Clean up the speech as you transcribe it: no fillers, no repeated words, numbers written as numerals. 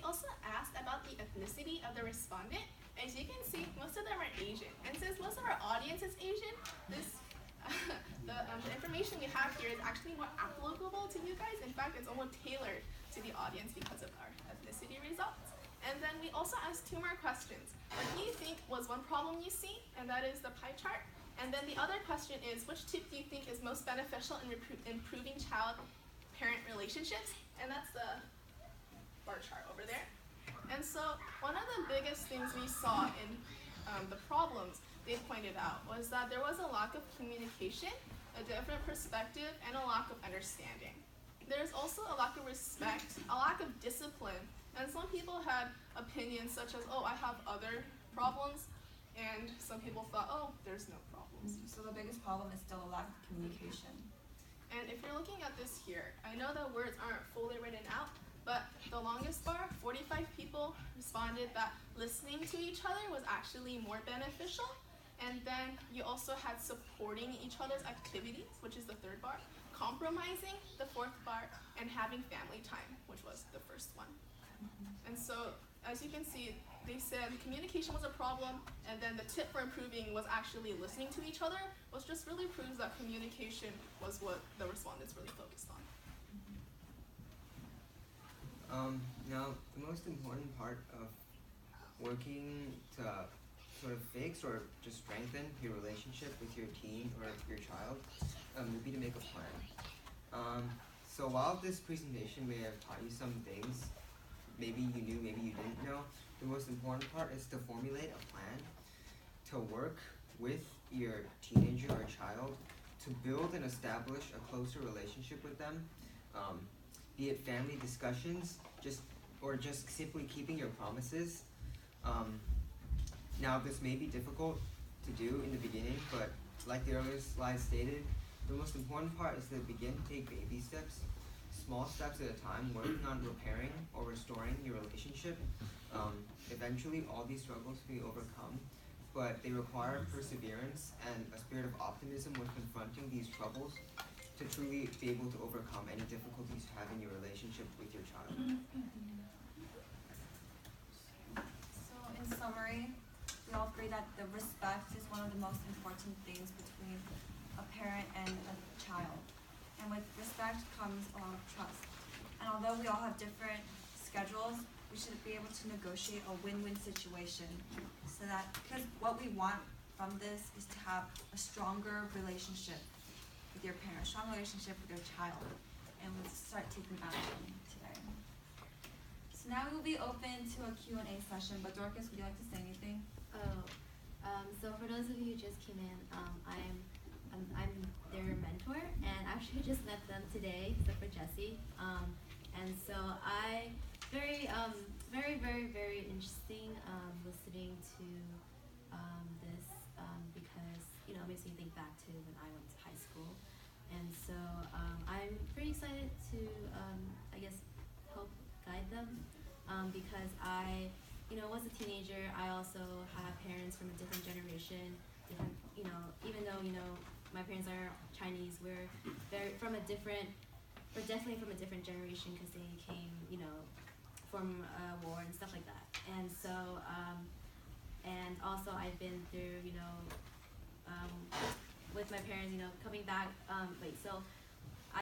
we also asked about the ethnicity of the respondent. As you can see, most of them are Asian. And since most of our audience is Asian, this the information we have here is actually more applicable to you guys. In fact, it's almost tailored to the audience because of our ethnicity results. And then we also asked two more questions. What do you think was one problem you see? And that is the pie chart. And then the other question is, which tip do you think is most beneficial in improving child-parent relationships? And that's the bar chart over there. And so one of the biggest things we saw in the problems they pointed out was that there was a lack of communication, a different perspective, and a lack of understanding. There's also a lack of respect, a lack of discipline, and some people had opinions such as, oh, I have other problems, and some people thought, oh, there's no problems. So the biggest problem is still a lack of communication. And if you're looking at this here, I know that words aren't fully written out, but the longest bar, 45 people responded that listening to each other was actually more beneficial. And then you also had supporting each other's activities, which is the third bar, compromising, the fourth bar, and having family time, which was the first one. And so, as you can see, they said communication was a problem, and then the tip for improving was actually listening to each other, which just really proves that communication was what the respondents really focused on. Now, the most important part of working to sort of fix or just strengthen your relationship with your teen or your child would be to make a plan. So while this presentation may have taught you some things, maybe you knew, maybe you didn't know, the most important part is to formulate a plan to work with your teenager or child to build and establish a closer relationship with them, be it family discussions, or just simply keeping your promises. Now, this may be difficult to do in the beginning, but like the earlier slide stated, the most important part is to begin to take baby steps, small steps at a time, working on repairing or restoring your relationship. Eventually, all these struggles will be overcome, but they require perseverance and a spirit of optimism when confronting these troubles to truly be able to overcome any difficulties you have in your relationship with your child. So in summary, we all agree that the respect is one of the most important things between a parent and a child. And with respect comes a lot of trust. And although we all have different schedules, we should be able to negotiate a win-win situation. So that, because what we want from this is to have a stronger relationship with your parent, a strong relationship with your child. And we'll start taking action today. So now we will be open to a Q&A session, but Dorcas, would you like to say anything? So for those of you who just came in, I'm their mentor, and actually just met them today, except for Jessie. And so I very interesting listening to this because it makes me think back to when I went to high school, and so I'm pretty excited to I guess help guide them because I was a teenager. I also have parents from a different generation, different, even though, my parents are Chinese, we're definitely from a different generation because they came, from war and stuff like that. And so, and also I've been through, with my parents, coming back,